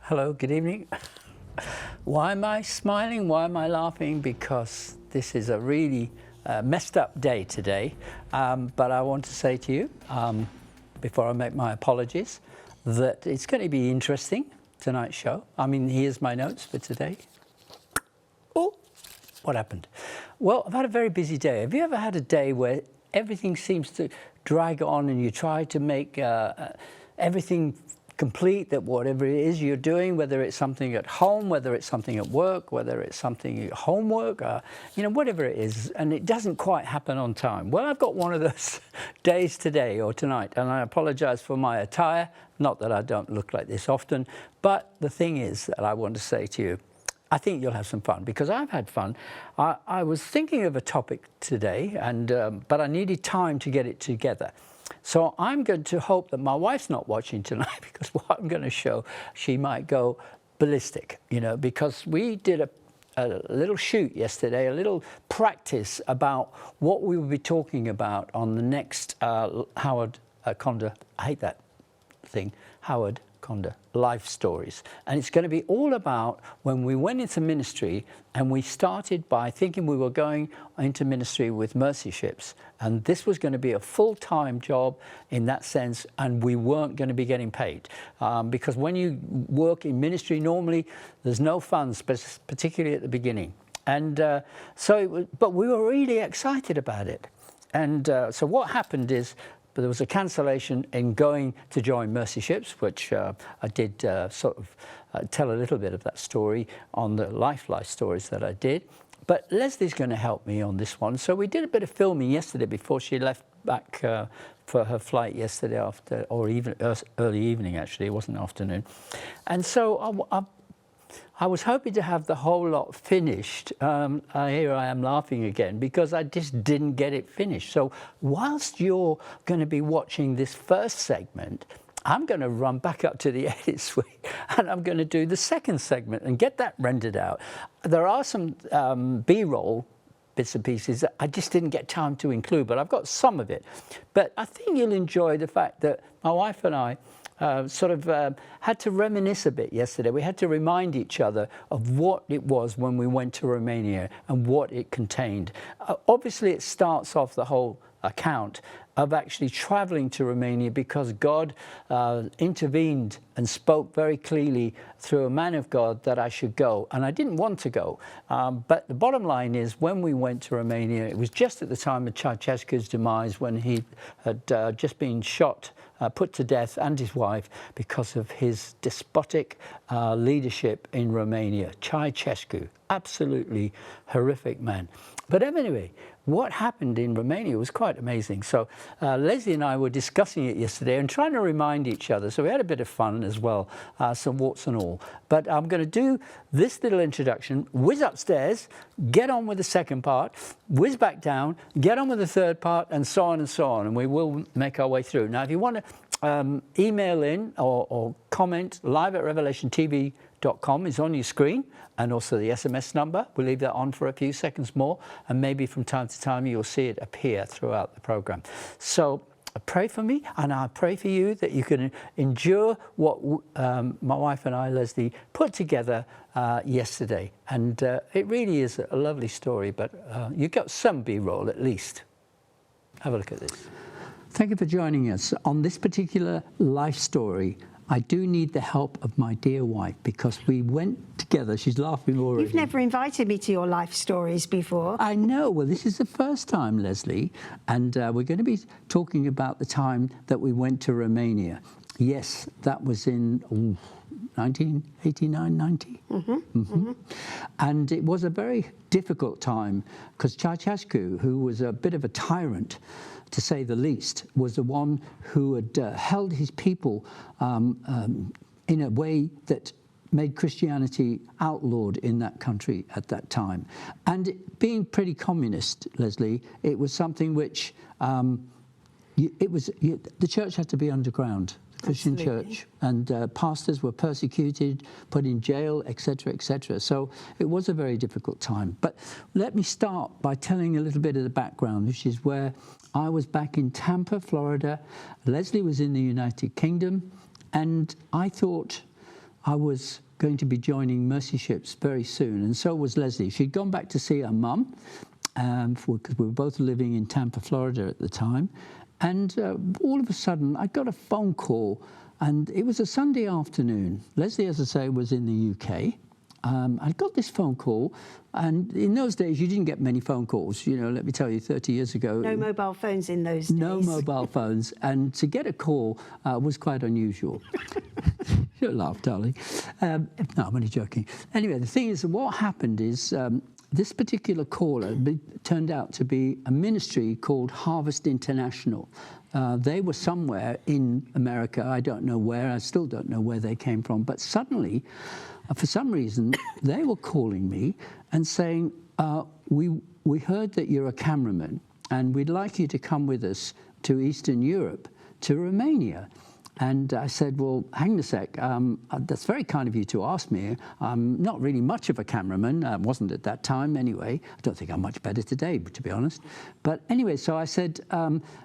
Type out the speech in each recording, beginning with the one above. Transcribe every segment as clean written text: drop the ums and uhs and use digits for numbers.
Hello, good evening. Why am I smiling? Why am I laughing? Because this is a really messed up day today. But I want to say to you, before I make my apologies, that it's going to be interesting, tonight's show. I mean, here's my notes for today. Oh, what happened? Well, I've had a very busy day. Have you ever had a day where everything seems to drag on and you try to make everything complete, that whatever it is you're doing, whether it's something at home, whether it's something at work, whether it's something homework, whatever it is, and it doesn't quite happen on time. Well, I've got one of those days today or tonight, and I apologize for my attire. Not that I don't look like this often, but the thing is that I want to say to you, I think you'll have some fun, because I've had fun. I was thinking of a topic today, but I needed time to get it together. So I'm going to hope that my wife's not watching tonight, because what I'm going to show, she might go ballistic, because we did a little shoot yesterday, a little practice about what we will be talking about on the next Howard Conder, I hate that thing, Howard Conder, life stories. And it's going to be all about when we went into ministry, and we started by thinking we were going into ministry with mercy ships, and this was going to be a full-time job in that sense, and we weren't going to be getting paid, because when you work in ministry, normally there's no funds, particularly at the beginning. And but we were really excited about it. And so what happened is, but there was a cancellation in going to join Mercy Ships, which I did sort of tell a little bit of that story on the life stories that I did. But Lesley's going to help me on this one. So we did a bit of filming yesterday before she left back for her flight yesterday after, or even early evening actually, it wasn't afternoon. And so I was hoping to have the whole lot finished. Here I am laughing again, because I just didn't get it finished. So whilst you're going to be watching this first segment, I'm going to run back up to the edit suite, and I'm going to do the second segment and get that rendered out. There are some B-roll bits and pieces that I just didn't get time to include, but I've got some of it. But I think you'll enjoy the fact that my wife and I had to reminisce a bit yesterday. We had to remind each other of what it was when we went to Romania and what it contained. Obviously, it starts off the whole account of actually traveling to Romania because God intervened and spoke very clearly through a man of God that I should go. And I didn't want to go. But the bottom line is, when we went to Romania, it was just at the time of Ceausescu's demise, when he had just been shot, put to death, and his wife, because of his despotic leadership in Romania. Ceausescu, absolutely horrific man. But anyway, what happened in Romania was quite amazing. So Lesley and I were discussing it yesterday and trying to remind each other. So we had a bit of fun as well, some warts and all. But I'm going to do this little introduction, whiz upstairs, get on with the second part, whiz back down, get on with the third part, and so on and so on. And we will make our way through. Now, if you want to email in or comment, live@revelationtv.com is on your screen, and also the SMS number. We'll leave that on for a few seconds more, and maybe from time to time you'll see it appear throughout the program. So pray for me, and I pray for you that you can endure what my wife and I, Lesley, put together yesterday. And it really is a lovely story, but you got some B-roll at least. Have a look at this. Thank you for joining us on this particular life story. I do need the help of my dear wife, because we went together. She's laughing already. You've never invited me to your life stories before. I know. Well, this is the first time, Lesley, and we're going to be talking about the time that we went to Romania. Yes, that was in 1989, 90. And it was a very difficult time, because Ceausescu, who was a bit of a tyrant, to say the least, was the one who had held his people in a way that made Christianity outlawed in that country at that time. And being pretty communist, Lesley, it was something which the church had to be underground. Christian church, and pastors were persecuted, put in jail, etc., etc. So it was a very difficult time. But let me start by telling a little bit of the background, which is where I was back in Tampa, Florida. Lesley was in the United Kingdom, and I thought I was going to be joining Mercy Ships very soon, and so was Lesley. She'd gone back to see her mum, because we were both living in Tampa, Florida at the time. And all of a sudden, I got a phone call, and it was a Sunday afternoon. Lesley, as I say, was in the UK. I got this phone call, and in those days, you didn't get many phone calls. You know, let me tell you, 30 years ago. No mobile phones in those days. No mobile phones, and to get a call was quite unusual. Don't laugh, darling. No, I'm only joking. Anyway, the thing is, what happened is this particular caller turned out to be a ministry called Harvest International. They were somewhere in America. I don't know where. I still don't know where they came from. But suddenly, for some reason, they were calling me and saying, we heard that you're a cameraman, and we'd like you to come with us to Eastern Europe, to Romania. And I said, well, hang on a sec, that's very kind of you to ask me. I'm not really much of a cameraman. I wasn't at that time anyway. I don't think I'm much better today, to be honest. But anyway, so I said,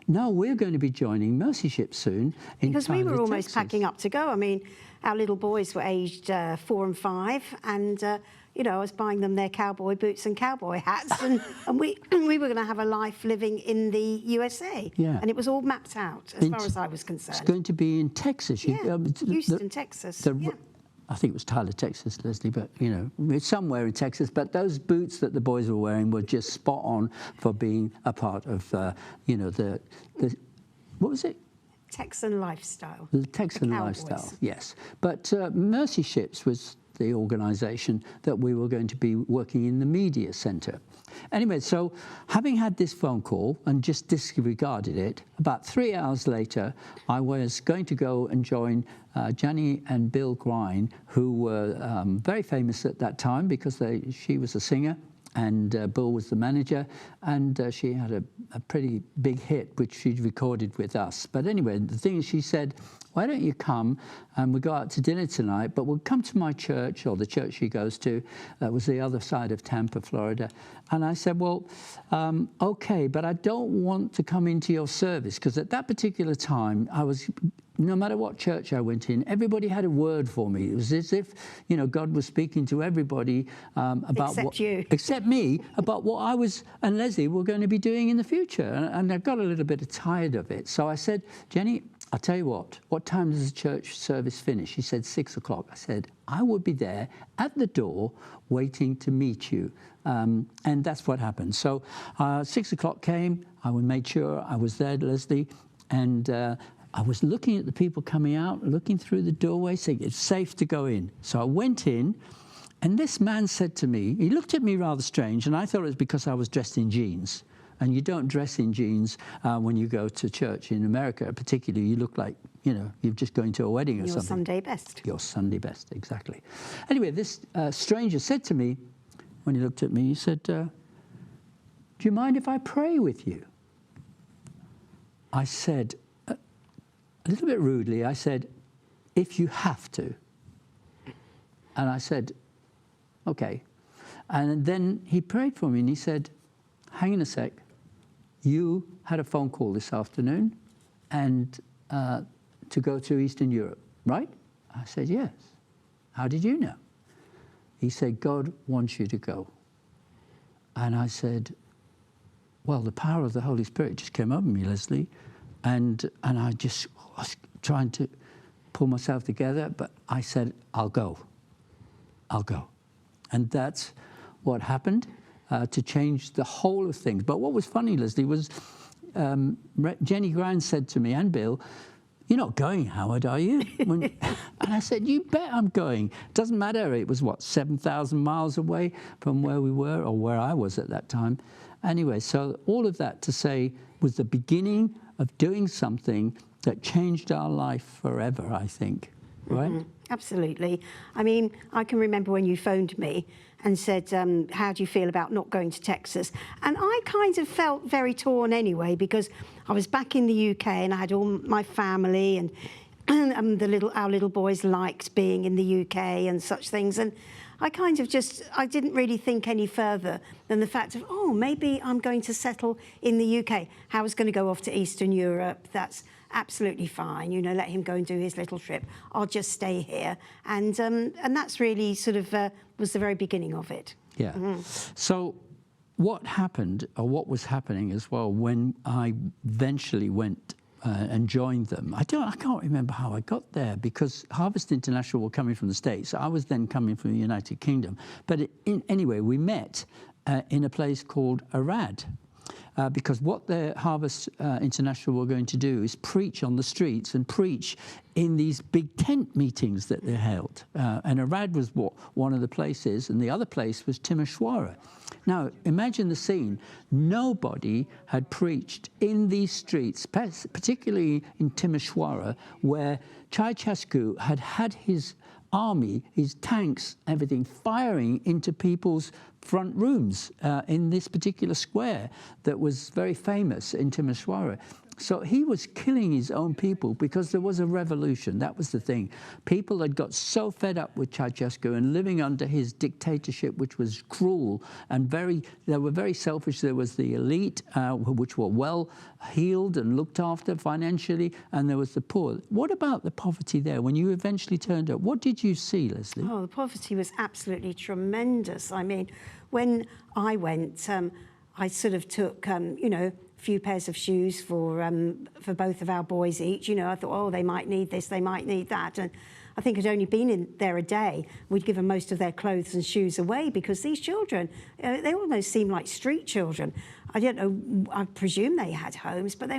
no, we're going to be joining Mercy Ships soon. Because we were almost Texas. packing up to go. I mean, our little boys were aged 4 and 5, and you know, I was buying them their cowboy boots and cowboy hats, and we were going to have a life living in the USA. Yeah. And it was all mapped out, as far as I was concerned. It's going to be in Texas. Yeah, Houston, Texas. Yeah. I think it was Tyler, Texas, Lesley, but, you know, it's somewhere in Texas. But those boots that the boys were wearing were just spot on for being a part of, you know, the what was it? Texan lifestyle. The Texan lifestyle, yes. But Mercy Ships was the organisation that we were going to be working in the media centre. Anyway, so having had this phone call and just disregarded it, about 3 hours later, I was going to go and join Jenny and Bill Grine, who were very famous at that time because she was a singer and Bill was the manager, and she had a pretty big hit which she'd recorded with us. But anyway, the thing is, she said, why don't you come and we'll go out to dinner tonight, but we'll come to my church, or the church she goes to. That was the other side of Tampa, Florida. And I said, well, okay, but I don't want to come into your service, because at that particular time, no matter what church I went in, everybody had a word for me. It was as if, you know, God was speaking to everybody about except me, about what I was and Lesley were going to be doing in the future. And I got a little bit tired of it. So I said, Jenny, I'll tell you what time does the church service finish? She said 6 o'clock. I said, I would be there at the door waiting to meet you. And that's what happened. So 6 o'clock came. I made sure I was there, Lesley, and I was looking at the people coming out, looking through the doorway, saying it's safe to go in. So I went in, and this man said to me, he looked at me rather strange, and I thought it was because I was dressed in jeans. And you don't dress in jeans when you go to church in America, particularly. You look like, you know, you're just going to a wedding or something. Your Sunday best. Your Sunday best, exactly. Anyway, this stranger said to me, when he looked at me, he said, do you mind if I pray with you? I said, a little bit rudely, I said, if you have to. And I said, okay. And then he prayed for me, and he said, hang on a sec. You had a phone call this afternoon and to go to Eastern Europe, right? I said, yes. How did you know? He said, God wants you to go. And I said, well, the power of the Holy Spirit just came over me, Lesley, and I just was trying to pull myself together, but I said, I'll go. I'll go. And that's what happened. To change the whole of things. But what was funny, Lesley, was Jenny Grine said to me, and Bill, you're not going, Howard, are you? And I said, you bet I'm going. Doesn't matter. It was, 7,000 miles away from where we were, or where I was at that time. Anyway, so all of that to say was the beginning of doing something that changed our life forever, I think. Right? Mm-hmm. Absolutely. I mean, I can remember when you phoned me and said, how do you feel about not going to Texas? And I kind of felt very torn anyway, because I was back in the UK and I had all my family, and our little boys liked being in the UK and such things. And I kind of I didn't really think any further than the fact of, maybe I'm going to settle in the UK. How I was going to go off to Eastern Europe. absolutely fine, you know, let him go and do his little trip. I'll just stay here. And that's really sort of was the very beginning of it. Yeah. So what happened, or what was happening as well, when I eventually went and joined them. I can't remember how I got there, because Harvest International were coming from the States. I was then coming from the United Kingdom. But anyway, we met in a place called Arad. Because what the Harvest International were going to do is preach on the streets and preach in these big tent meetings that they held. And Arad was one of the places, and the other place was Timosura. Now, imagine the scene. Nobody had preached in these streets, particularly in Timosura, where Ceausescu had his army, his tanks, everything, firing into people's front rooms in this particular square that was very famous in Timosura. So he was killing his own people because there was a revolution. That was the thing. People had got so fed up with Ceausescu and living under his dictatorship, which was cruel and they were very selfish. There was the elite, which were well heeled and looked after financially, and there was the poor. What about the poverty there? When you eventually turned up, what did you see, Lesley? Oh, the poverty was absolutely tremendous. I mean, when I went, I sort of took, you know, few pairs of shoes for both of our boys each. You know, I thought, oh, they might need this, they might need that. And I think I'd only been in there a day. We'd given most of their clothes and shoes away, because these children, they almost seemed like street children. I don't know, I presume they had homes, but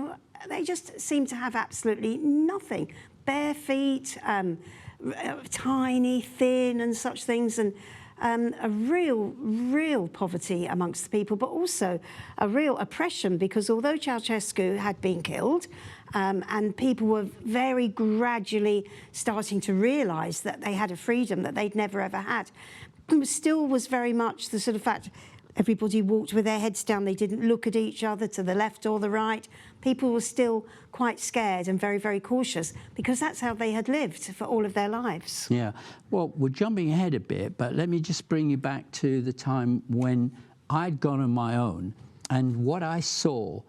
they just seemed to have absolutely nothing. Bare feet, tiny, thin and such things. And a real poverty amongst the people, but also a real oppression, because although Ceausescu had been killed, and people were very gradually starting to realise that they had a freedom that they'd never ever had, it still was very much the sort of fact everybody walked with their heads down. They didn't look at each other to the left or the right. People were still quite scared and very, very cautious, because that's how they had lived for all of their lives. Yeah. Well, we're jumping ahead a bit, but let me just bring you back to the time when I'd gone on my own, and what I saw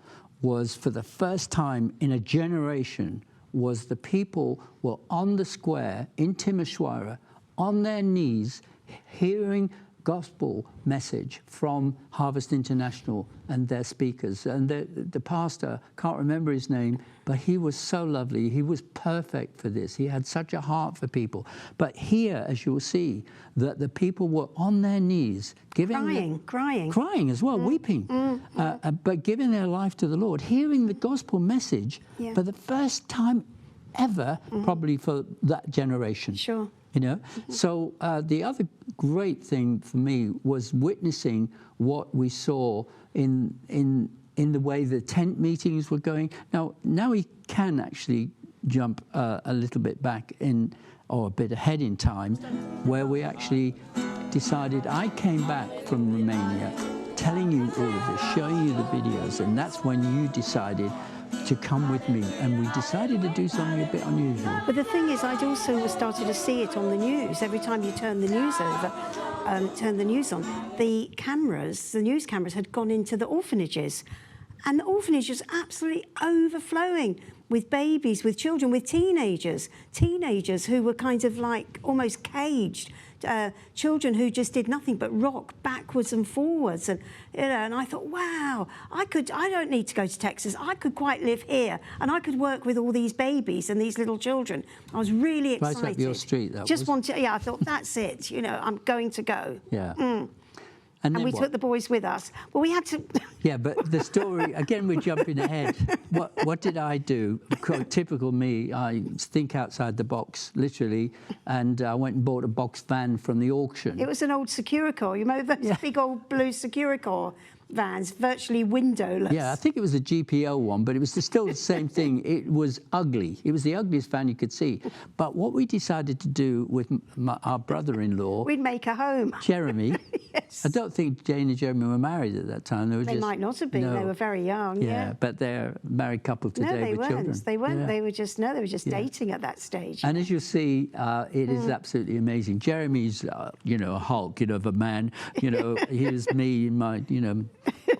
was, for the first time in a generation, was the people were on the square in Timosura, on their knees, hearing gospel message from Harvest International and their speakers. And the pastor, can't remember his name, but he was so lovely. He was perfect for this. He had such a heart for people. But here, as you'll see, that the people were on their knees, crying as well, weeping, but giving their life to the Lord, hearing the gospel message for the first time ever, probably for that generation. Sure. You know, so the other great thing for me was witnessing what we saw in the way the tent meetings were going. Now we can actually jump a little bit back or a bit ahead in time, where we actually decided. I came back from Romania, telling you all of this, showing you the videos, and that's when you decided to come with me, and we decided to do something a bit unusual. But the thing is, I'd also started to see it on the news. Every time you turn the news over, turn the news on, the news cameras had gone into the orphanages, and the orphanage was absolutely overflowing with babies, with children, with teenagers who were kind of like almost caged. Children who just did nothing but rock backwards and forwards, and you know, and I thought, wow, I don't need to go to Texas. I could quite live here, and I could work with all these babies and these little children. I was really excited. Right up your street, that just was. wanted, yeah. I thought, that's it. You know, I'm going to go. Yeah. And we took the boys with us. Well, we had to... Yeah, but the story, again, we're jumping ahead. What did I do? Typical me, I think outside the box, literally, and I went and bought a box van from the auction. It was an old Securicore, you know, those big old blue Securicore vans, virtually windowless. Yeah, I think it was a GPO one, but it was still the same thing. It was ugly. It was the ugliest van you could see. But what we decided to do with our brother-in-law... We'd make a home. Jeremy. Yes. I don't think Jane and Jeremy were married at that time. They might not have been. No. They were very young. Yeah, but they're a married couple today with children. They weren't. Yeah. They were just dating at that stage. And as you'll see, it is absolutely amazing. Jeremy's, you know, a Hulk, you know, of a man. You know, here's me in my, you know,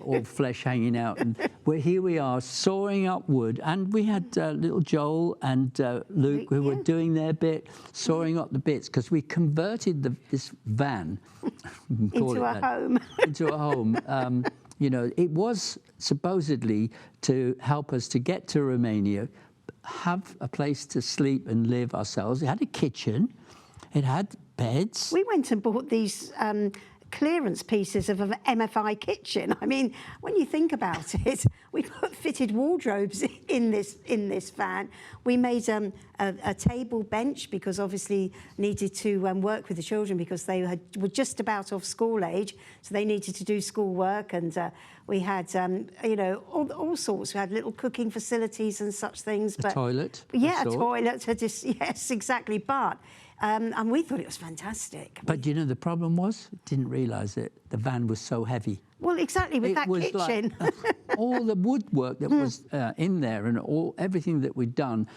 all flesh hanging out. And here we are, sawing up wood. And we had little Joel and Luke who were doing their bit, sawing up the bits, because we converted this van into a home. Into a home. You know, it was supposedly to help us to get to Romania, have a place to sleep and live ourselves. It had a kitchen. It had beds. We went and bought these clearance pieces of an MFI kitchen. I mean, when you think about it, we put fitted wardrobes in this van. We made a table bench because obviously needed to work with the children because they were just about off school age, so they needed to do school work. And we had, you know, all sorts. We had little cooking facilities and such things. A toilet. Yeah, a toilet. Yes, exactly. But. And we thought it was fantastic. But you know, the problem was, didn't realise it, the van was so heavy. Well, exactly, with that kitchen. Like, all the woodwork that was in there and everything that we'd done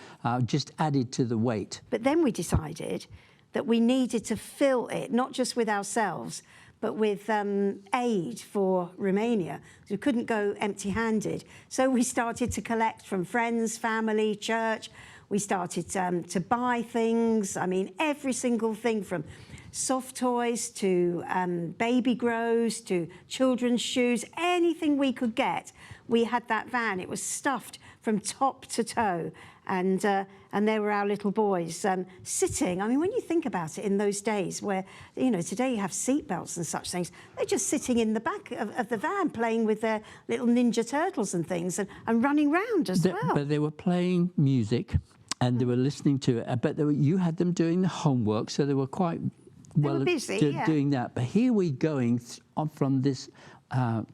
just added to the weight. But then we decided that we needed to fill it, not just with ourselves, but with aid for Romania. We couldn't go empty-handed. So we started to collect from friends, family, church. We started to buy things. I mean, every single thing from soft toys to baby grows to children's shoes, anything we could get. We had that van. It was stuffed from top to toe. And there were our little boys sitting. I mean, when you think about it in those days where, you know, today you have seatbelts and such things, they're just sitting in the back of the van playing with their little Ninja Turtles and things and running round as well. But they were playing music. And they were listening to it, but you had them doing the homework, so they were quite well busy, doing that. But here we going from this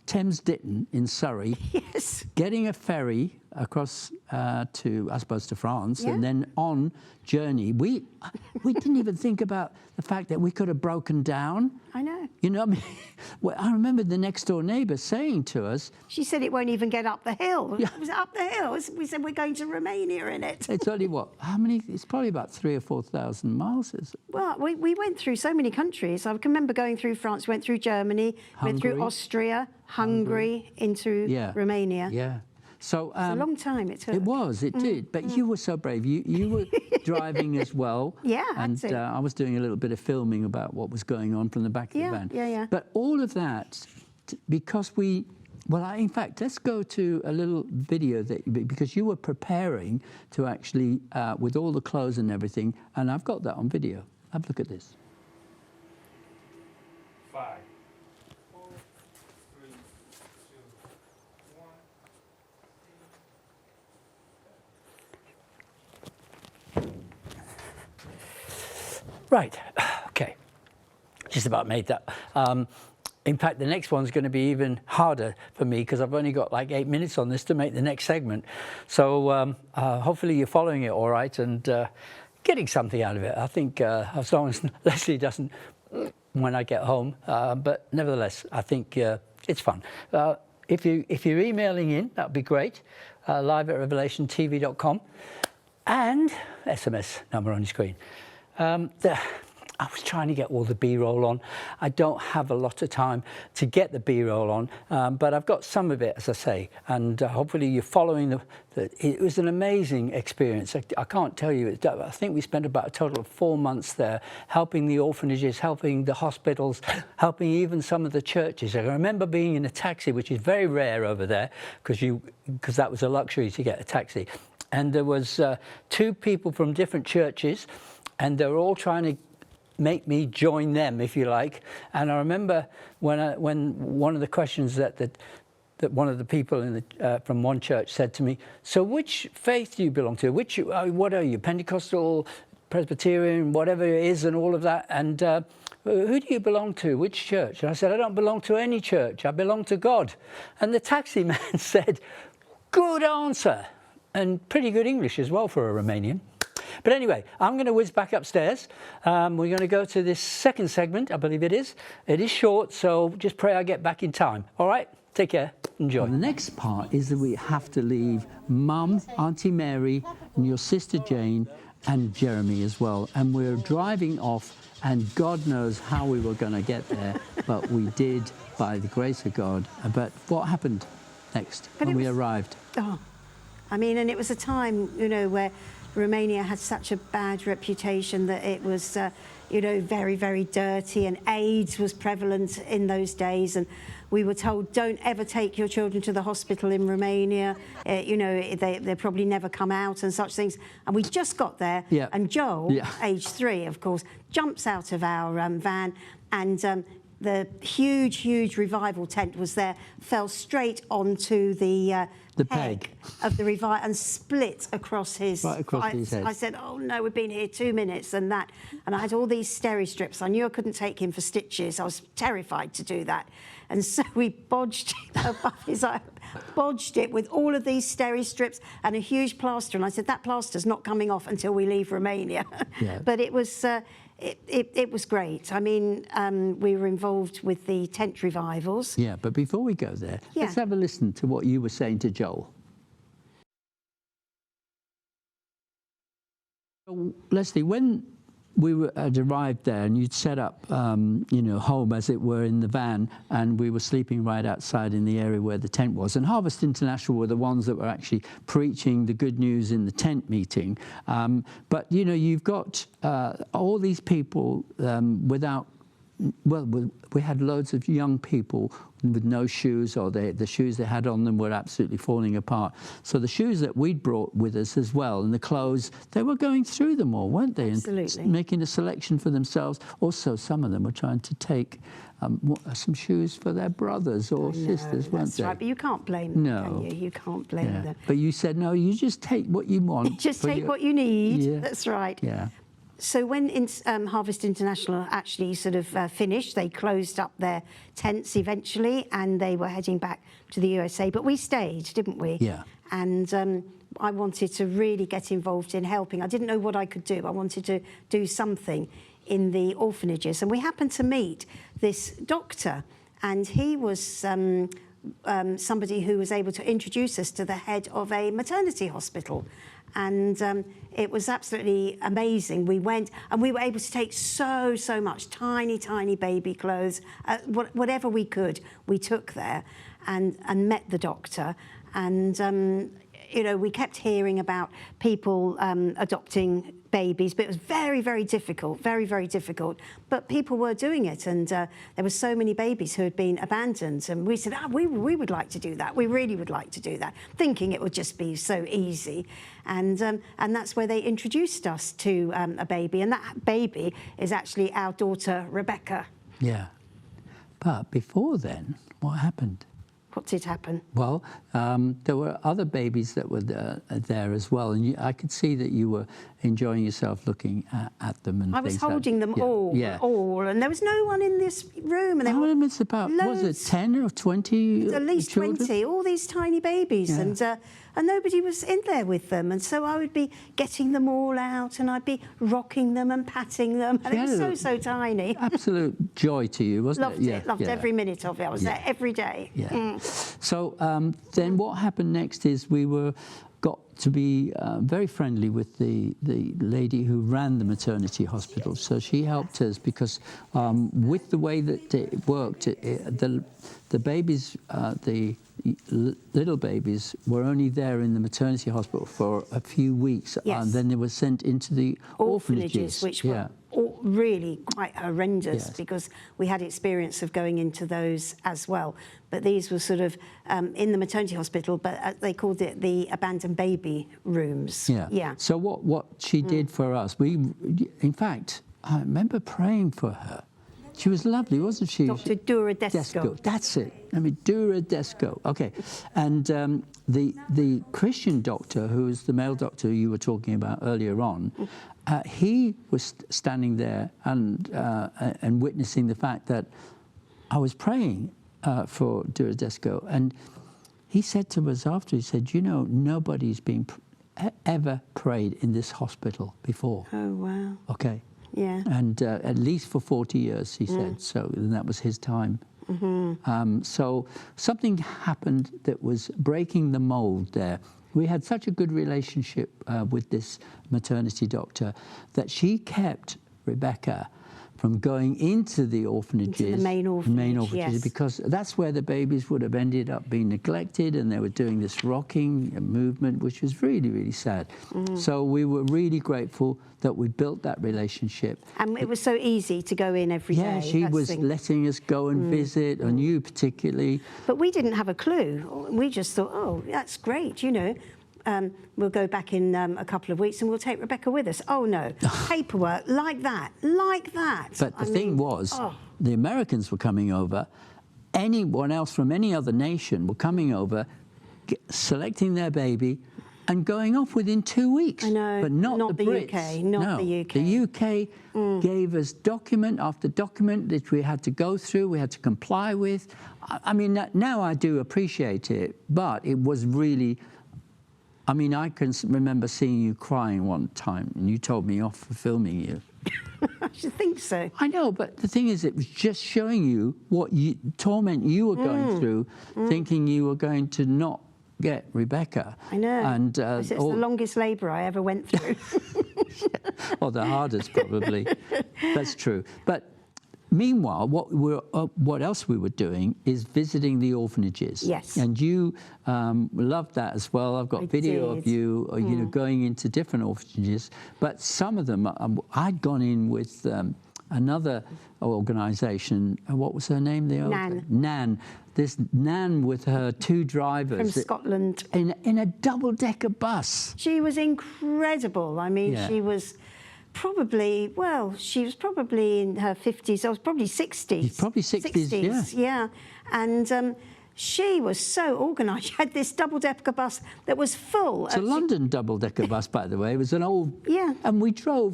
Thames Ditton in Surrey, yes, getting a ferry across to, I suppose, to France, and then on journey. We didn't even think about the fact that we could have broken down. I know. You know, I mean, well, I remember the next door neighbour saying to us, she said it won't even get up the hill. Yeah. It was up the hill. We said we're going to Romania in it. It's only what? How many? It's probably about 3,000 or 4,000 miles. Well, we went through so many countries. I can remember going through France, went through Germany, went through Austria, Hungary, into Romania. Yeah. So it's a long time it took. It was, it did. But you were so brave. You were driving as well. Yeah, and I was doing a little bit of filming about what was going on from the back of the van. Yeah. But all of that, because in fact, let's go to a little video because you were preparing to actually, with all the clothes and everything, and I've got that on video. Have a look at this. 5, 4, 3, 2, 1. Right, okay, just about made that. In fact, the next one's going to be even harder for me because I've only got like 8 minutes on this to make the next segment. So hopefully you're following it all right and getting something out of it. I think as long as Lesley doesn't when I get home, but nevertheless, I think it's fun. If you're emailing in, that'd be great. live@revelationtv.com and SMS number on your screen. I was trying to get all the B-roll on. I don't have a lot of time to get the B-roll on, but I've got some of it, as I say, and hopefully you're following it was an amazing experience. I can't tell you, I think we spent about a total of 4 months there, helping the orphanages, helping the hospitals, helping even some of the churches. I remember being in a taxi, which is very rare over there, because that was a luxury to get a taxi. And there was 2 people from different churches, and they were all trying to make me join them, if you like. And I remember when one of the questions that one of the people from one church said to me, "So which faith do you belong to? What are you, Pentecostal, Presbyterian, whatever it is, and all of that? And who do you belong to? Which church?" And I said, "I don't belong to any church. I belong to God." And the taxi man said, "Good answer," and pretty good English as well for a Romanian. But anyway, I'm going to whiz back upstairs. We're going to go to this second segment, I believe it is. It is short, so just pray I get back in time. All right? Take care. Enjoy. Well, the next part is that we have to leave Mum, Auntie Mary, and your sister Jane, and Jeremy as well. And we're driving off, and God knows how we were going to get there. but we did by the grace of God. But what happened next when we arrived? Oh, I mean, and it was a time, you know, where Romania had such a bad reputation that it was, you know, very, very dirty, and AIDS was prevalent in those days. And we were told, don't ever take your children to the hospital in Romania. You know, they'll probably never come out and such things. And we just got there, and Joel, age 3, of course, jumps out of our van, and the huge revival tent was there, fell straight onto the peg of the revival and split across his his head. I said, oh no, we've been here 2 minutes, and I had all these steri strips. I knew I couldn't take him for stitches. I was terrified to do that. And so we bodged it above his eye, bodged it with all of these steri strips and a huge plaster. And I said, that plaster's not coming off until we leave Romania. Yeah. But it was... It was great. I mean, we were involved with the tent revivals. Yeah, but before we go there, let's have a listen to what you were saying to Joel. Lesley, when we had arrived there and you'd set up, you know, home, as it were, in the van, and we were sleeping right outside in the area where the tent was. And Harvest International were the ones that were actually preaching the good news in the tent meeting. But, you know, you've got all these people without... Well, we had loads of young people with no shoes, or the shoes they had on them were absolutely falling apart. So the shoes that we'd brought with us as well, and the clothes, they were going through them all, weren't they? Absolutely. And making a selection for themselves. Also, some of them were trying to take some shoes for their brothers or sisters, weren't they? That's right, but you can't blame them, can you? You can't blame them. But you said, no, you just take what you want. Just take what you need. Yeah. That's right. Yeah. So when Harvest International actually sort of finished, they closed up their tents eventually, and they were heading back to the USA. But we stayed, didn't we? Yeah. And I wanted to really get involved in helping. I didn't know what I could do. I wanted to do something in the orphanages. And we happened to meet this doctor, and he was somebody who was able to introduce us to the head of a maternity hospital. And it was absolutely amazing. We went and we were able to take so much tiny baby clothes, whatever we could, we took there and met the doctor. And, you know, we kept hearing about people adopting babies, but it was very difficult, very difficult. But people were doing it, and there were so many babies who had been abandoned, and we said, we would like to do that. We really would like to do that, thinking it would just be so easy. And that's where they introduced us to a baby, and that baby is actually our daughter, Rebecca. Yeah. But before then, what happened? What did happen? Well, there were other babies that were there as well, and I could see that you were enjoying yourself looking at them. And I was holding them all, and there was no one in this room. And how many minutes about? Was it 10 or 20? At least children? 20. All these tiny babies, and nobody was in there with them. And so I would be getting them all out, and I'd be rocking them and patting them, and it was so tiny. Absolute joy to you, wasn't it? Loved every minute of it. I was there every day. Yeah. So then what happened next is we got to be very friendly with the lady who ran the maternity hospital. So she helped us because with the way that it worked, the babies, the little babies, were only there in the maternity hospital for a few weeks, and then they were sent into the orphanages, which were really quite horrendous, because we had experience of going into those as well. But these were sort of in the maternity hospital, but they called it the abandoned baby rooms. Yeah. So what she did for us, in fact, I remember praying for her. She was lovely, wasn't she? Dr. Duradesco. That's it. I mean, Duradesco. Okay. And the Christian doctor, who was the male doctor you were talking about earlier on, he was standing there and witnessing the fact that I was praying for Duradesco. And he said to us after, he said, you know, nobody's been ever prayed in this hospital before. Oh, wow. Okay. Yeah. And at least for 40 years, he said. So and that was his time. So something happened that was breaking the mold there. We had such a good relationship with this maternity doctor that she kept Rebecca from going into the orphanages, Into the main orphanage, yes. because that's where the babies would have ended up being neglected, and they were doing this rocking movement, which was really, really sad. So we were really grateful that we built that relationship. And it was so easy to go in every day. Yeah, she was letting us go and visit, and you particularly. But we didn't have a clue. We just thought, oh, that's great, you know. We'll go back in a couple of weeks and we'll take Rebecca with us. Oh, no. Paperwork, like that, like that. But the thing was, the Americans were coming over. Anyone else from any other nation were coming over, selecting their baby, and going off within 2 weeks. I know, but not the Brits. UK, not the UK. The UK gave us document after document that we had to go through, we had to comply with. I mean, now I do appreciate it, but it was really... I mean, I can remember seeing you crying one time, and you told me off for filming you. I should think so. I know, but the thing is, it was just showing you what torment you were going through, thinking you were going to not get Rebecca. I know. And it's the longest labour I ever went through. Or the hardest, probably. That's true. But meanwhile, what else we were doing is visiting the orphanages. Yes. And you loved that as well. I've got video of you, you know, going into different orphanages. But some of them, I'd gone in with another organisation. What was her name? Nan. This Nan with her 2 drivers. From Scotland. In a double-decker bus. She was incredible. I mean, she was... Probably, well, she was probably in her 50s. I was probably 60s. Probably 60s, yeah. And she was so organised. She had this double-decker bus that was full. It's a London double-decker bus, by the way. It was an old... Yeah. And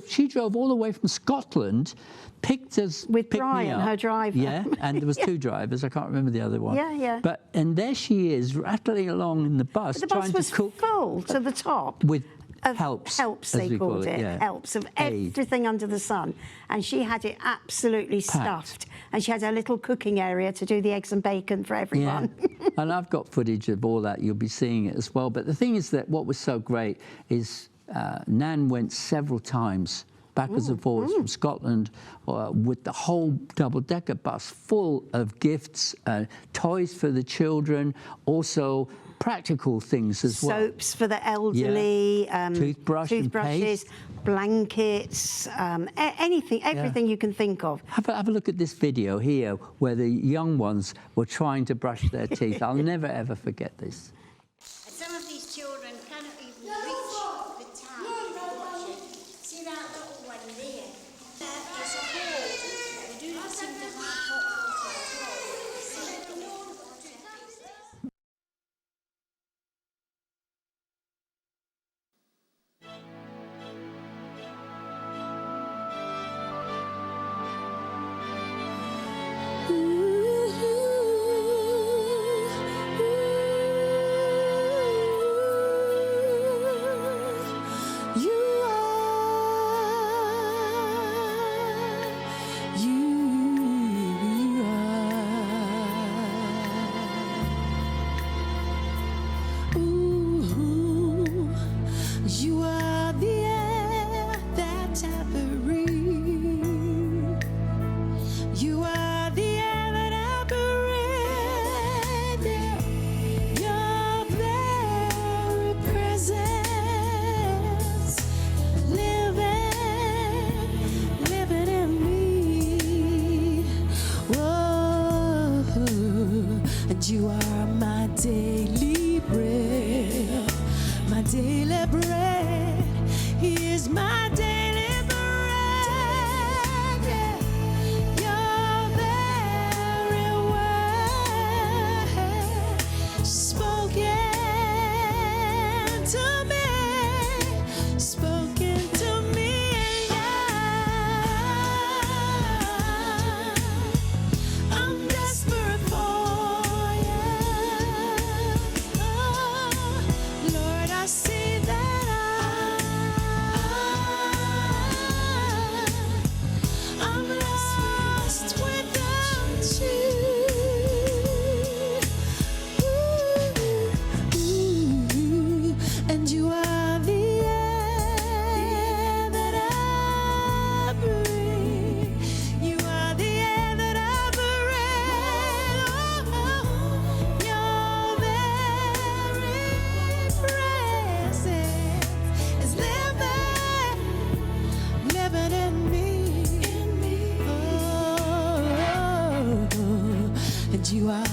she drove all the way from Scotland, picked Brian, her driver. Yeah, and there was 2 drivers. I can't remember the other one. Yeah. And there she is, rattling along in the bus, but the bus was full to the top. With of helps, they called it, yeah. helps of everything under the sun. And she had it absolutely stuffed. And she had her little cooking area to do the eggs and bacon for everyone. Yeah. And I've got footage of all that. You'll be seeing it as well. But the thing is that what was so great is Nan went several times backwards and forwards from Scotland with the whole double-decker bus full of gifts, toys for the children, also practical things as well. Soaps for the elderly, toothbrushes, paste, blankets, everything you can think of. Have a look at this video here where the young ones were trying to brush their teeth. I'll never ever forget this. Some of these children cannot even reach the tap. See that little one there? That is cold. We do not seem to have hot water at all. See the little water pieces. You are my daily bread, my daily bread. He is my daily bread. Yeah. Your very word spoken to me, spoken to me. I'm desperate for you.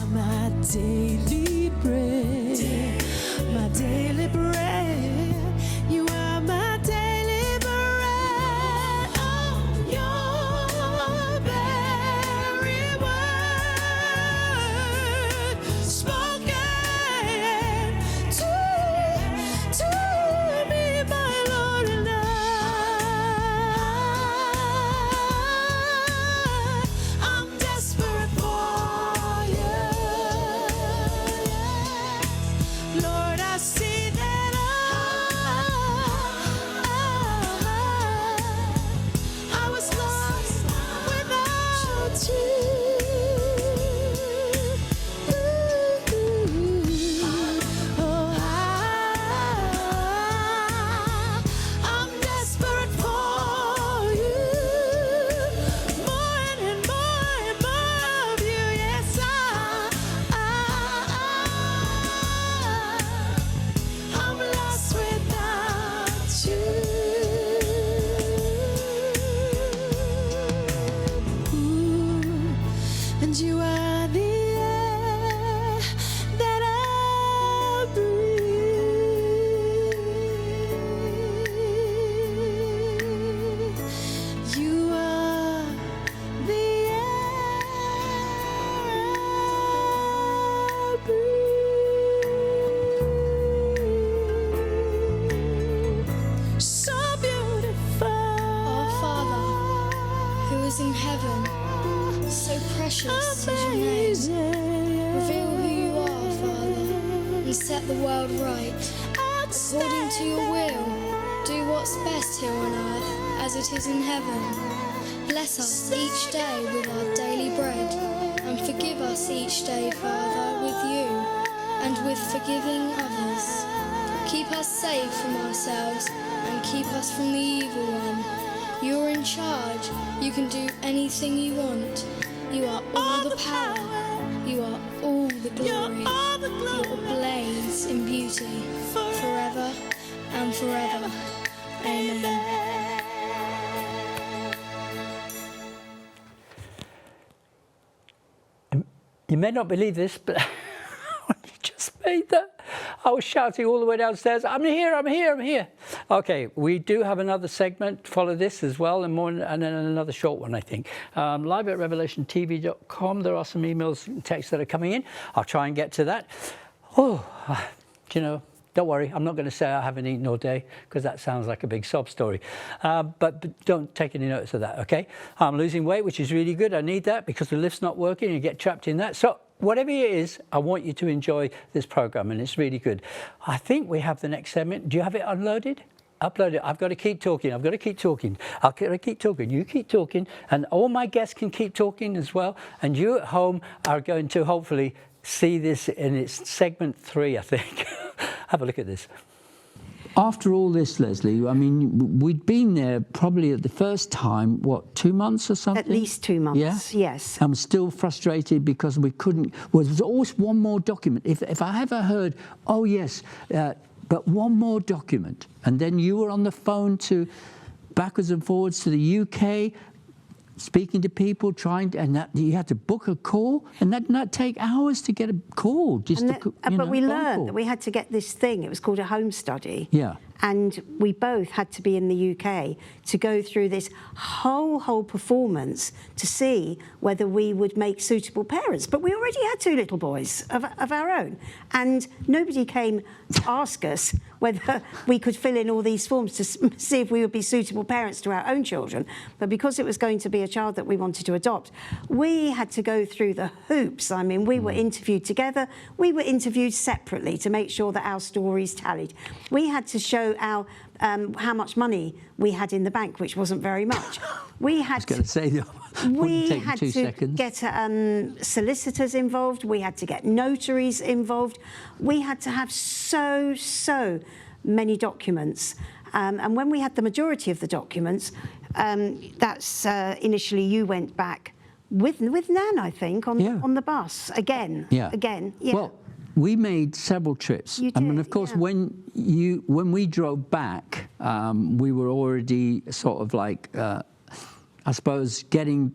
are my daily bread, my daily bread. You are my daily bread. Oh, your very word spoken to me, my Lord, and I'm desperate for you. Lord, I see that I was lost without you. Oh, I'm desperate for you. More and more of you. Yes, I'm lost without you. And you are the air that I breathe. You are the air I breathe. So beautiful. Our Father, who is in heaven, so precious is your name. Reveal who you are, Father, and set the world right. According to your will, do what's best here on earth as it is in heaven. Bless us each day with our daily bread, and forgive us each day, Father, with you, and with forgiving others. Keep us safe from ourselves, and keep us from the evil one. You're in charge. You can do anything you want. You are all the power. You are all the glory. You blaze in beauty forever and forever. Amen. You may not believe this, but when you just made that, I was shouting all the way downstairs, I'm here, I'm here, I'm here. Okay, we do have another segment, follow this as well, and more, and then another short one, I think. Live at revelationtv.com, there are some emails and texts that are coming in. I'll try and get to that. Oh, you know, don't worry, I'm not going to say I haven't eaten all day, because that sounds like a big sob story. But don't take any notice of that, okay? I'm losing weight, which is really good. I need that because the lift's not working and you get trapped in that. So whatever it is, I want you to enjoy this program, and it's really good. I think we have the next segment. Do you have it unloaded? Upload it. I've got to keep talking. I've got to keep talking. I'll keep talking. You keep talking, and all my guests can keep talking as well. And you at home are going to hopefully see this in its segment 3, I think. Have a look at this. After all this, Lesley, I mean, we'd been there probably at the first time, what, 2 months or something? At least 2 months, yeah? yes. I'm still frustrated because we couldn't, well, there's always one more document. If I ever heard, oh yes, but one more document, and then you were on the phone to backwards and forwards to the UK, speaking to people, and that you had to book a call, and that take hours to get a call. But we learned that we had to get this thing. It was called a home study. Yeah. And we both had to be in the UK to go through this whole performance to see whether we would make suitable parents. But we already had 2 little boys of our own, and nobody came to ask us whether we could fill in all these forms to see if we would be suitable parents to our own children. But because it was going to be a child that we wanted to adopt, we had to go through the hoops. I mean, we were interviewed together. We were interviewed separately to make sure that our stories tallied. We had to show our how much money we had in the bank, which wasn't very much. We had to get solicitors involved. We had to get notaries involved. We had to have so many documents. And when we had the majority of the documents, that's initially you went back with Nan, I think, on the bus again. Yeah. Well, we made several trips. You did, I mean, of course, when we drove back, we were already sort of like, I suppose, getting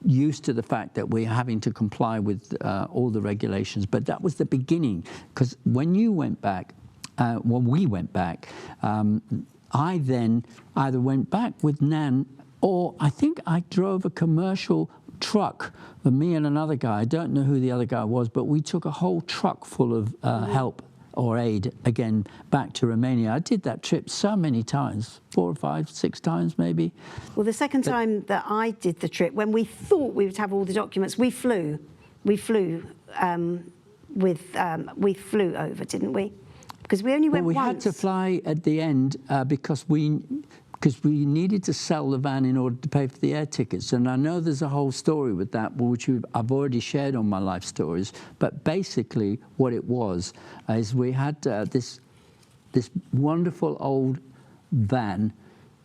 used to the fact that we're having to comply with all the regulations. But that was the beginning, because when you went back, when we went back, I then either went back with Nan, or I think I drove a commercial truck, me and another guy. I don't know who the other guy was, but we took a whole truck full of help or aid, again, back to Romania. I did that trip so many times, 4 or 5, 6 times maybe. Well, the second time that I did the trip, when we thought we would have all the documents, we flew over, didn't we? Because we only went once. We once. had to fly at the end because we needed to sell the van in order to pay for the air tickets. And I know there's a whole story with that, which I've already shared on my life stories. But basically what it was is we had this wonderful old van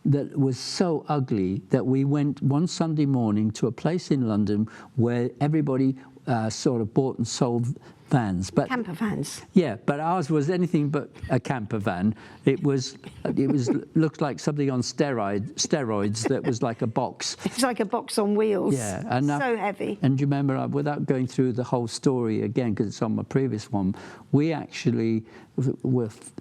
that was so ugly that we went one Sunday morning to a place in London where everybody sort of bought and sold vans, but camper vans. Yeah, but ours was anything but a camper van. It was looked like something on steroids that was like a box. It's like a box on wheels. Yeah, and so heavy. And do you remember, without going through the whole story again, because it's on my previous one, we actually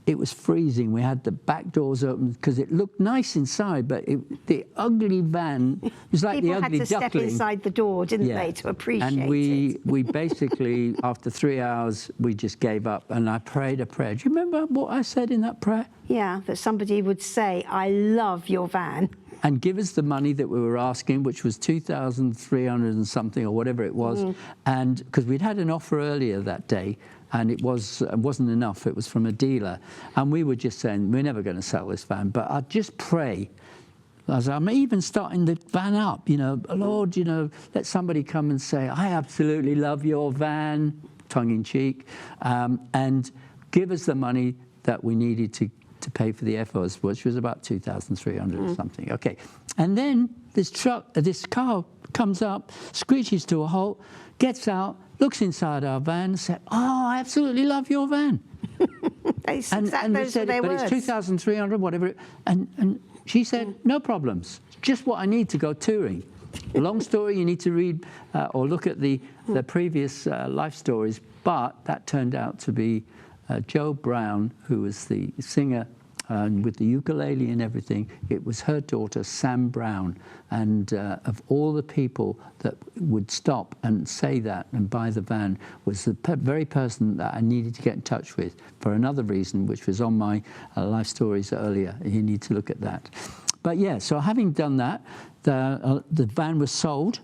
it was freezing. We had the back doors open because it looked nice inside, but the ugly van, it was like the ugly duckling. People had to step inside the door, didn't they, to appreciate it? And we basically, after 3 hours, we just gave up, and I prayed a prayer. Do you remember what I said in that prayer? Yeah, that somebody would say, "I love your van." And give us the money that we were asking, which was 2,300 and something, or whatever it was. And because we'd had an offer earlier that day, and it wasn't enough. It was from a dealer, and we were just saying, we're never going to sell this van. But I'd just pray. As I'm even starting the van up, Lord, let somebody come and say, I absolutely love your van, tongue in cheek, and give us the money that we needed to pay for the FOs, which was about 2,300 or something. Okay, and then this car comes up, screeches to a halt, gets out, looks inside our van, and said, "Oh, I absolutely love your van." and we said, "But it's 2,300, whatever." And she said, "No problems. Just what I need to go touring." Long story. You need to read or look at the previous life stories. But that turned out to be Joe Brown, who was the singer with the ukulele and everything. It was her daughter, Sam Brown. And of all the people that would stop and say that and buy the van, was the very person that I needed to get in touch with for another reason, which was on my life stories earlier. You need to look at that. But yeah, so having done that, the van was sold.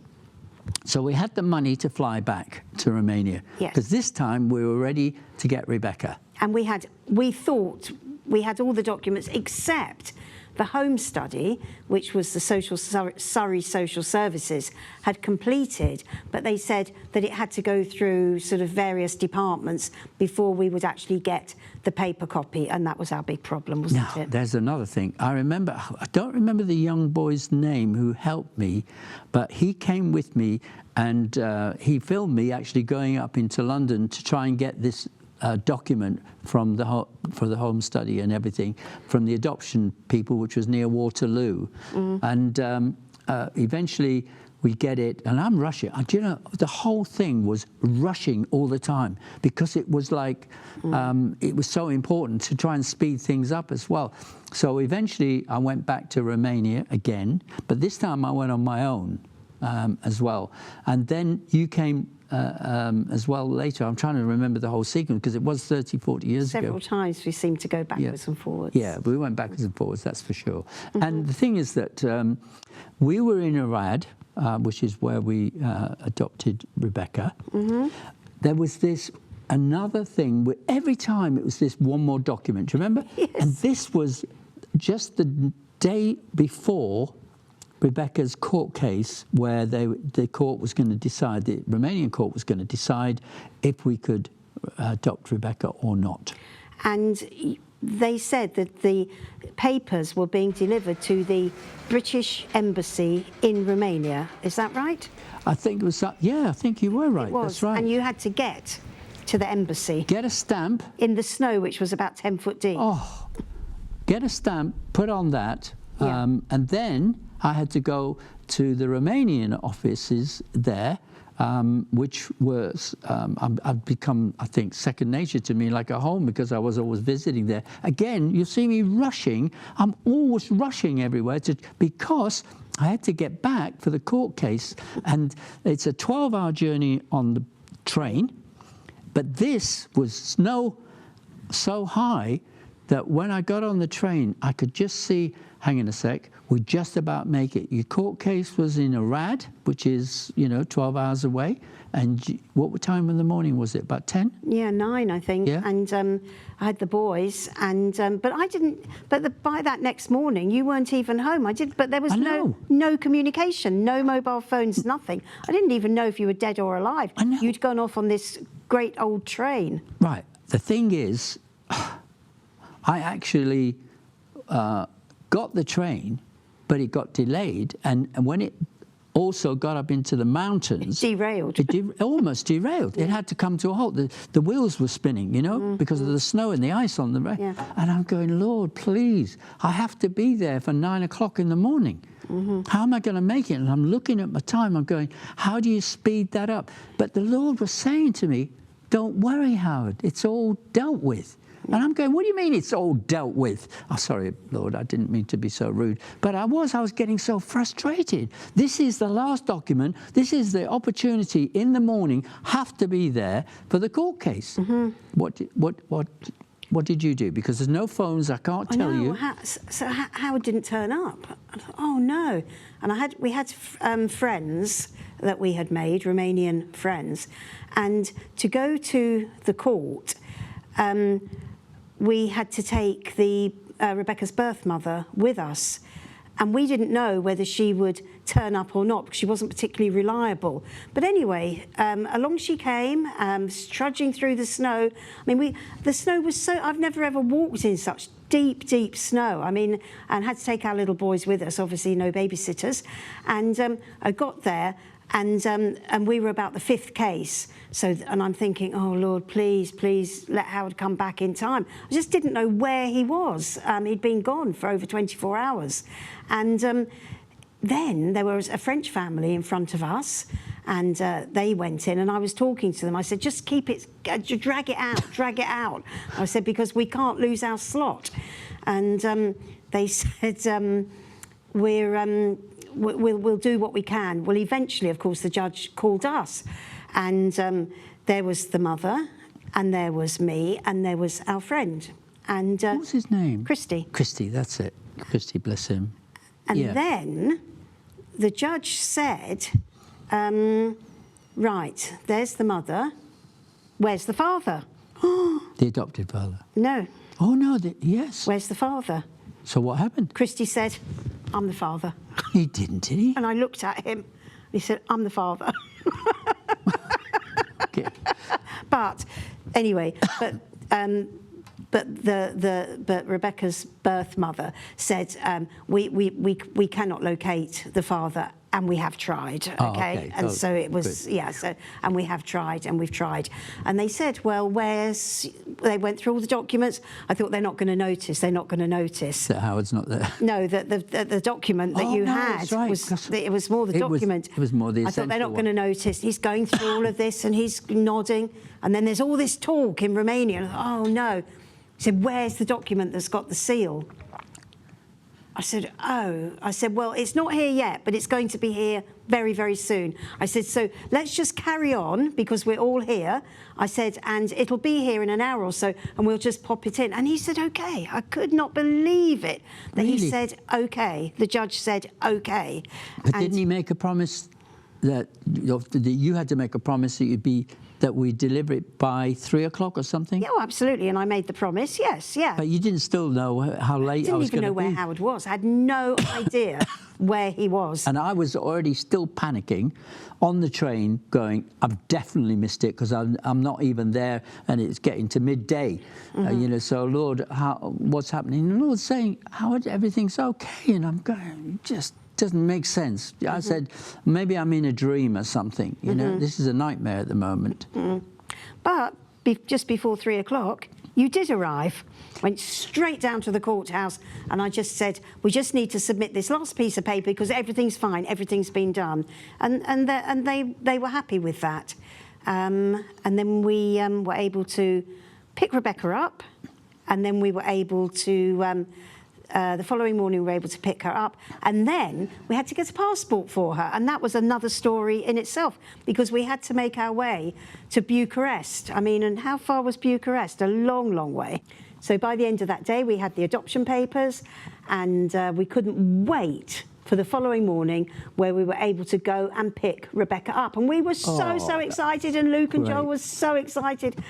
So we had the money to fly back to Romania. Yes. Because this time we were ready to get Rebecca. And we thought we had all the documents except the home study, which was the Surrey Social Services had completed, but they said that it had to go through sort of various departments before we would actually get the paper copy, and that was our big problem, wasn't it? There's another thing. I don't remember the young boy's name who helped me, but he came with me and he filmed me actually going up into London to try and get this document from for the home study and everything from the adoption people, which was near Waterloo. And eventually we get it, and I'm rushing. Do you know, the whole thing was rushing all the time because it was like it was so important to try and speed things up as well. So eventually I went back to Romania again, but this time I went on my own as well. And then you came as well later. I'm trying to remember the whole sequence because it was 30, 40 years ago. Several times we seemed to go backwards and forwards. Yeah, we went backwards and forwards, that's for sure. And the thing is that we were in Irad, which is where we adopted Rebecca. There was another thing where every time it was this one more document. Do you remember? Yes. And this was just the day before Rebecca's court case, where the court was going to decide, the Romanian court was going to decide if we could adopt Rebecca or not. And they said that the papers were being delivered to the British Embassy in Romania. Is that right? I think it was, yeah, I think you were right. It was. That's right. And you had to get to the embassy. Get a stamp. In the snow, which was about 10 foot deep. Oh, get a stamp, put on that, Yeah. and then I had to go to the Romanian offices there, which was, I've become, I think, second nature to me, like a home, because I was always visiting there. Again, you see me rushing. I'm always rushing everywhere because I had to get back for the court case, and it's a 12-hour journey on the train, but this was snow so high that when I got on the train, I could just see, hang on a sec, we just about make it. Your court case was in Arad, which is, 12 hours away. And what time in the morning was it? About 10? Yeah, 9, I think. Yeah. And I had the boys, and but I didn't. But by that next morning, you weren't even home. But there was no communication, no mobile phones, nothing. I didn't even know if you were dead or alive. I know. You'd gone off on this great old train. Right. The thing is, I actually got the train, but it got delayed, and when it also got up into the mountains, Derailed. It almost derailed. It had to come to a halt. The wheels were spinning, because of the snow and the ice on the road. Yeah. And I'm going, Lord, please, I have to be there for 9 o'clock in the morning. How am I going to make it? And I'm looking at my time. I'm going, how do you speed that up? But the Lord was saying to me, don't worry, Howard. It's all dealt with. And I'm going, what do you mean it's all dealt with? Oh, sorry, Lord, I didn't mean to be so rude. But I was getting so frustrated. This is the last document. This is the opportunity in the morning, have to be there for the court case. What did you do? Because there's no phones, I can't tell you. So Howard didn't turn up. I thought, oh, no. And we had friends that we had made, Romanian friends. And to go to the court, we had to take Rebecca's birth mother with us, and we didn't know whether she would turn up or not because she wasn't particularly reliable. But anyway, along she came, trudging through the snow. I mean, the snow was so, I've never ever walked in such deep, deep snow. I mean, and had to take our little boys with us, obviously no babysitters. And I got there, and we were about the 5th case. And I'm thinking, oh, Lord, please let Howard come back in time. I just didn't know where he was. He'd been gone for over 24 hours. And then there was a French family in front of us, and they went in, and I was talking to them. I said, just keep it, drag it out. I said, because we can't lose our slot. And they said, we'll do what we can. Well, eventually, of course, the judge called us, and there was the mother, and there was me, and there was our friend. And what was his name? Christy. Christy, that's it. Christy, bless him. And then the judge said, right, there's the mother. Where's the father? The adopted father. No. Oh, no, yes. Where's the father? So what happened? Christy said, I'm the father. He didn't, did he? And I looked at him. He said, I'm the father. Okay. But anyway, but Rebecca's birth mother said, we cannot locate the father, and we have tried. Okay, and so it was good. So and we have tried, and we've tried, and they said, well, they went through all the documents. I thought they're not going to notice. They're not going to notice that Howard's not there. No, the document that you had was it was more the document. It was more the. I thought they're not going to notice. He's going through all of this, and he's nodding, and then there's all this talk in Romania. And I thought, oh no. He said, where's the document that's got the seal? I said, oh. I said, well, it's not here yet, but it's going to be here very, very soon. I said, so let's just carry on because we're all here. I said, and it'll be here in an hour or so, and we'll just pop it in. And he said, okay. I could not believe it that Really? He said, okay. The judge said, okay. But didn't he make a promise that you had to make a promise that we deliver it by 3 o'clock or something? Yeah, well, absolutely, and I made the promise, yes, yeah. But you didn't still know how late I was going to be? I didn't even know where Howard was. I had no idea where he was. And I was already still panicking on the train going, I've definitely missed it because I'm not even there and it's getting to midday. So, Lord, what's happening? And the Lord's saying, Howard, everything's okay. And I'm going, just doesn't make sense. I said, maybe I'm in a dream or something. This is a nightmare at the moment. But just before 3 o'clock, you did arrive, went straight down to the courthouse, and I just said, we just need to submit this last piece of paper because everything's fine, everything's been done. And they were happy with that. And then we were able to pick Rebecca up, and then we were able to, the following morning we were able to pick her up, and then we had to get a passport for her, and that was another story in itself, because we had to make our way to Bucharest. I mean, and how far was Bucharest? A long, long way. So by the end of that day, we had the adoption papers, and we couldn't wait for the following morning where we were able to go and pick Rebecca up. And we were so excited, and Luke and Joel was so excited.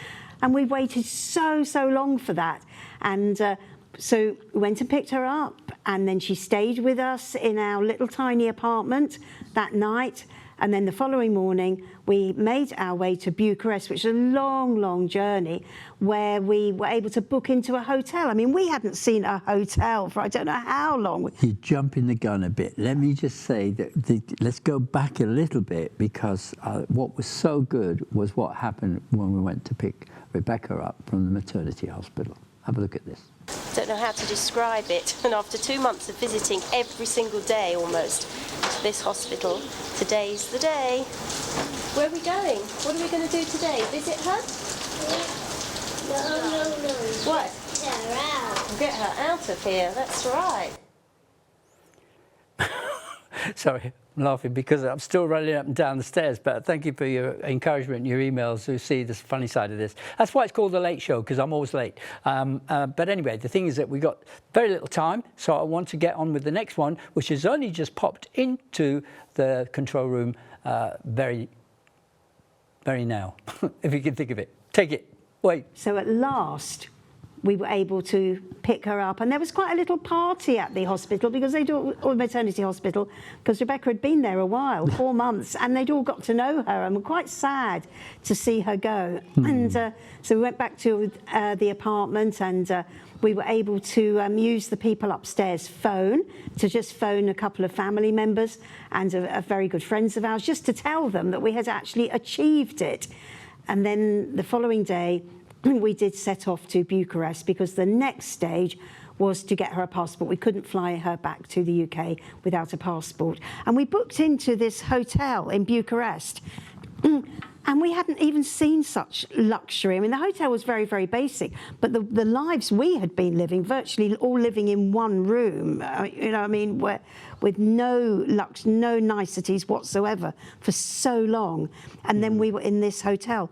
And we waited so long for that. And so we went and picked her up, and then she stayed with us in our little tiny apartment that night. And then the following morning, we made our way to Bucharest, which is a long, long journey, where we were able to book into a hotel. I mean, we hadn't seen a hotel for I don't know how long. You're jumping the gun a bit. Let me just say that let's go back a little bit, because what was so good was what happened when we went to pick Rebecca up from the maternity hospital. Have a look at this. Don't know how to describe it. And after 2 months of visiting every single day almost to this hospital, today's the day. Where are we going? What are we going to do today? Visit her? No. What? Get her out. Get her out of here, that's right. Sorry, I'm laughing because I'm still running up and down the stairs, but thank you for your encouragement and your emails to see the funny side of this. That's why it's called The Late Show, because I'm always late. But anyway, the thing is that we got very little time, so I want to get on with the next one, which has only just popped into the control room very now, if you can think of it. Take it. Wait. So at last, we were able to pick her up, and there was quite a little party at the hospital, because they'd all, or maternity hospital, because Rebecca had been there a while, 4 months, and they'd all got to know her and were quite sad to see her go. And so we went back to the apartment, and we were able to use the people upstairs' phone to just phone a couple of family members and a very good friends of ours, just to tell them that we had actually achieved it. And then the following day, we did set off to Bucharest, because the next stage was to get her a passport. We couldn't fly her back to the UK without a passport. And we booked into this hotel in Bucharest. And we hadn't even seen such luxury. I mean, the hotel was very, very basic, but the lives we had been living, virtually all living in one room, you know, I mean, with no no niceties whatsoever for so long. And then we were in this hotel.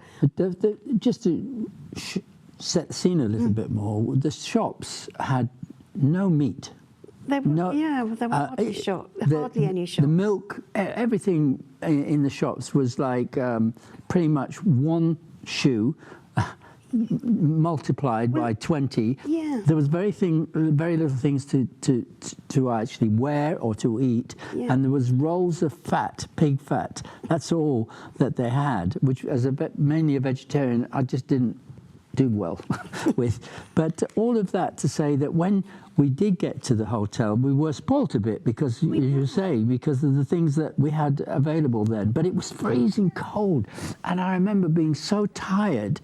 Just to set the scene a little bit more, the shops had no meat. There were, there were hardly any shops. The milk, everything in the shops was like pretty much one shoe multiplied by 20. Yeah. There was very little things to actually wear or to eat, and there was rolls of fat, pig fat. That's all that they had, which, as mainly a vegetarian, I just didn't do well with. But all of that to say that when we did get to the hotel, we were spoilt a bit, because, as you say, because of the things that we had available then. But it was freezing cold, and I remember being so tired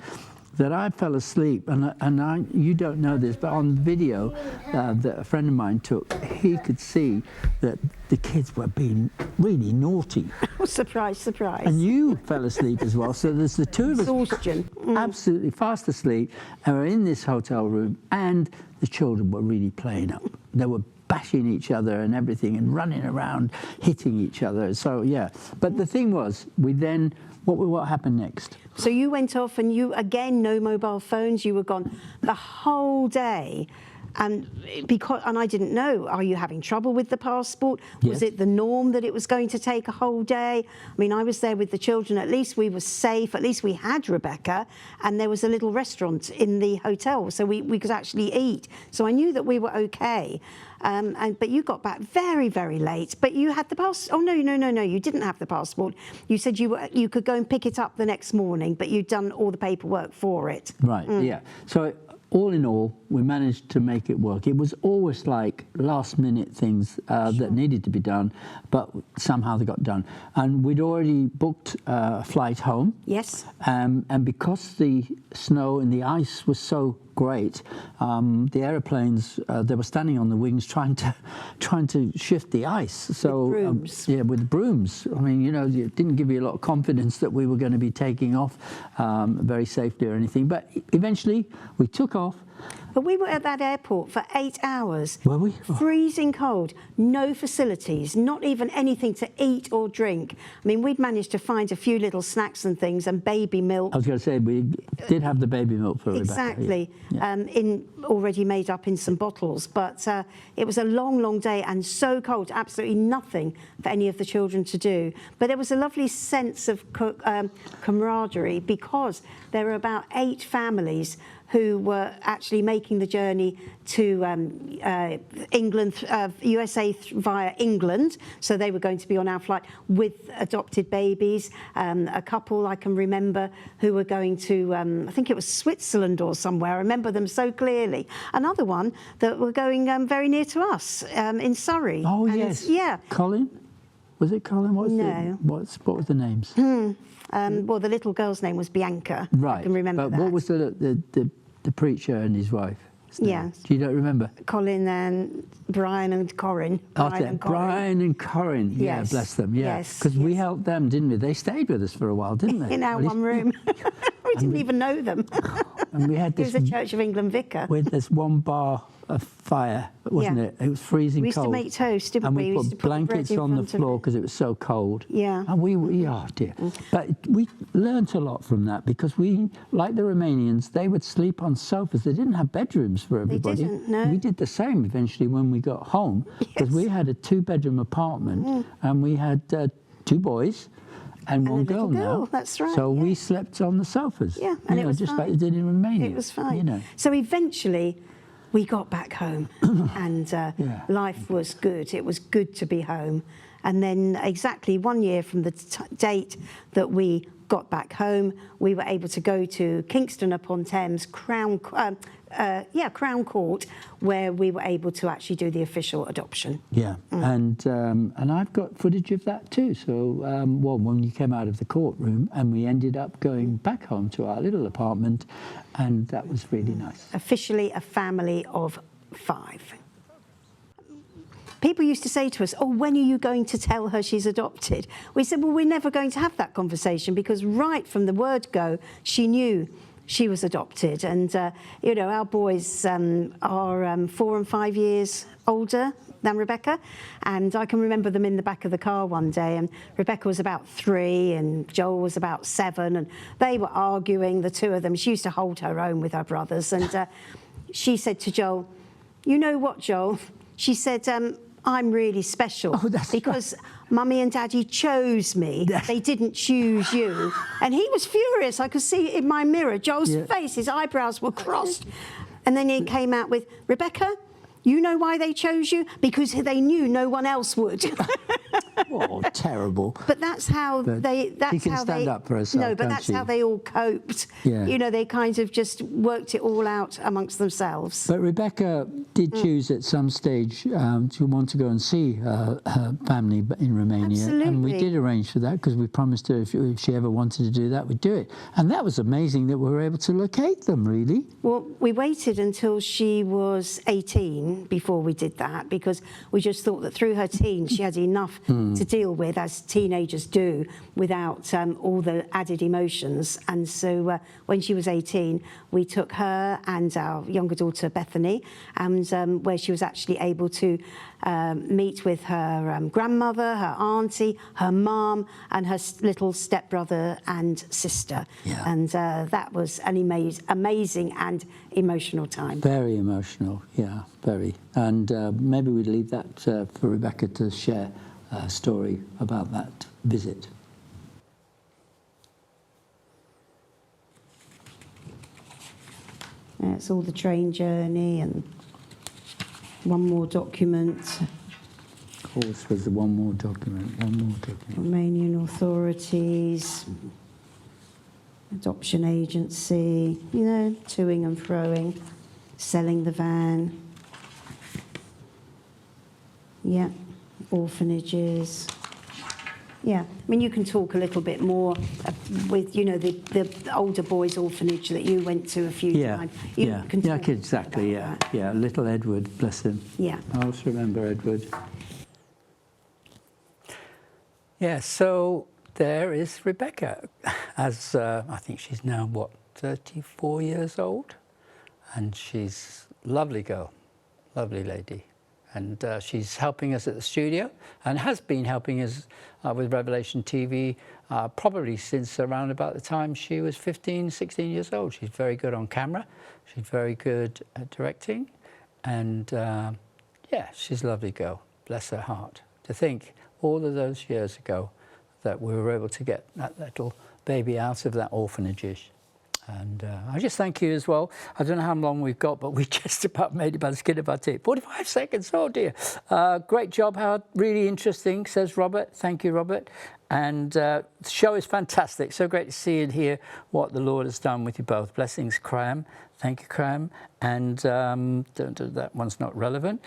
that I fell asleep, and you don't know this, but on video that a friend of mine took, he could see that the kids were being really naughty. Surprise, surprise. And you fell asleep as well, so there's the two of us Exhaustion. absolutely fast asleep, and we're in this hotel room, and the children were really playing up. They were bashing each other and everything, and running around, hitting each other. So, yeah. But the thing was, we then... What happened next? So you went off, and you, again, no mobile phones. You were gone the whole day. And I didn't know, are you having trouble with the passport? Yes. Was it the norm that it was going to take a whole day? I mean, I was there with the children. At least we were safe. At least we had Rebecca, and there was a little restaurant in the hotel, so we could actually eat. So I knew that we were okay. But you got back very, very late. But you had the passport. Oh, no, you didn't have the passport. You said you could go and pick it up the next morning, but you'd done all the paperwork for it. Right, yeah. So all in all, we managed to make it work. It was always like last-minute things that needed to be done, but somehow they got done. And we'd already booked a flight home. Yes. And because the snow and the ice was so great. The aeroplanes, they were standing on the wings trying to shift the ice. So with brooms. yeah, with brooms. I mean, you know, it didn't give you a lot of confidence that we were going to be taking off very safely or anything. But eventually, we took off. But we were at that airport for 8 hours. Were we? Oh. Freezing cold, no facilities, not even anything to eat or drink. I mean, we'd managed to find a few little snacks and things and baby milk. I was going to say, we did have the baby milk for Rebecca. Exactly, Yeah. in already made up in some bottles. But it was a long, long day and so cold, absolutely nothing for any of the children to do. But there was a lovely sense of camaraderie because there were about 8 families who were actually making the journey to England, USA via England. So they were going to be on our flight with adopted babies. A couple I can remember who were going to, I think it was Switzerland or somewhere. I remember them so clearly. Another one that were going very near to us in Surrey. Oh, and, yes. Yeah. Colin? Was it Colin? What was the names? Well, the little girl's name was Bianca. Right. I can remember but that. What was the preacher and his wife? Yeah. You don't remember? Colin and Brian and Corin. Brian and Corin. Yeah, Yes. bless them. Yeah. Yes, Because we yes. helped them, didn't we? They stayed with us for a while, didn't they? In our one room. We didn't even know them. And we had He this. was a Church of England vicar. With this one bar of fire, wasn't Yeah. it? It was freezing We used cold. to make toast, didn't and we? we We used put to put the bread blankets in on the front of floor it. because it was so cold. Yeah. And oh dear. But we learnt a lot from that because we, like the Romanians, they would sleep on sofas. They didn't have bedrooms for everybody. didn't, no. We did the same eventually when we got home because we had a 2-bedroom apartment and we had 2 boys. And one a little girl now. girl, that's right, So yeah. we slept on the sofas. Yeah, and you it know, was just fine. like they did in Romania. It was fine. You know. So eventually we got back home and life was good. It was good to be home. And then exactly 1 year from the date that we got back home, we were able to go to Kingston upon Thames, Crown Court, where we were able to actually do the official adoption. Yeah, and I've got footage of that too. So, well, when you came out of the courtroom, and we ended up going back home to our little apartment, and that was really nice. Officially a family of 5. People used to say to us, oh, when are you going to tell her she's adopted? We said, well, we're never going to have that conversation because right from the word go, she knew she was adopted. And, you know, our boys are 4 and 5 years older than Rebecca. And I can remember them in the back of the car one day. And Rebecca was about 3 and Joel was about 7. And they were arguing, the two of them. She used to hold her own with her brothers. And she said to Joel, you know what, Joel? She said, I'm really special because Mummy and Daddy chose me. They didn't choose you. And he was furious. I could see it in my mirror. Joel's face, his eyebrows were crossed. And then he came out with, Rebecca, you know why they chose you? Because they knew no one else would. Oh, terrible. But that's how they. She can stand up for herself. No, but that's how they all coped. Yeah. You know, they kind of just worked it all out amongst themselves. But Rebecca did choose at some stage to want to go and see her family in Romania. Absolutely. And we did arrange for that because we promised her if she ever wanted to do that, we'd do it. And that was amazing that we were able to locate them, really. Well, we waited until she was 18 before we did that because we just thought that through her teens she had enough to deal with, as teenagers do, without all the added emotions. And so when she was 18, we took her and our younger daughter Bethany, and where she was actually able to meet with her grandmother, her auntie, her mum, and her little stepbrother and sister. Yeah. And that was an amazing and emotional time. Very emotional, yeah, very. And maybe we'd leave that for Rebecca to share a story about that visit. It's all the train journey and one more document. Of course, was the one more document. Romanian authorities, adoption agency, you know, toing and froing, selling the van. Yeah, orphanages. Yeah, I mean, you can talk a little bit more with, you know, the older boys' orphanage that you went to a few times. You can talk exactly, about that. yeah. Little Edward, bless him. Yeah. I always remember Edward. Yeah, so there is Rebecca, as I think she's now, what, 34 years old? And she's a lovely girl, lovely lady. And she's helping us at the studio and has been helping us with Revelation TV probably since around about the time she was 15, 16 years old. She's very good on camera. She's very good at directing. And yeah, she's a lovely girl, bless her heart. To think all of those years ago that we were able to get that little baby out of that orphanage. And I just thank you as well. I don't know how long we've got, but we just about made it by the skin of our teeth. 45 seconds, oh dear. Great job, Howard. Really interesting, says Robert. Thank you, Robert. And the show is fantastic. So great to see and hear what the Lord has done with you both. Blessings, Cram. Thank you, Cram. And that one's not relevant.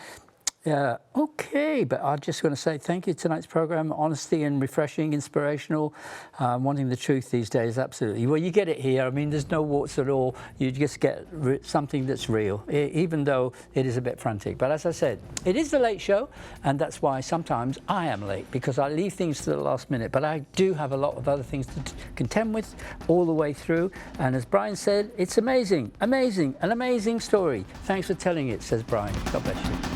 Okay, but I'm just going to say thank you. Tonight's program, honesty and refreshing, inspirational, wanting the truth these days, absolutely. Well, you get it here. I mean, there's no warts at all. You just get something that's real, even though it is a bit frantic. But as I said, it is the late show, and that's why sometimes I am late, because I leave things to the last minute. But I do have a lot of other things to contend with all the way through. And as Brian said, it's amazing, amazing, an amazing story. Thanks for telling it, says Brian. God bless you.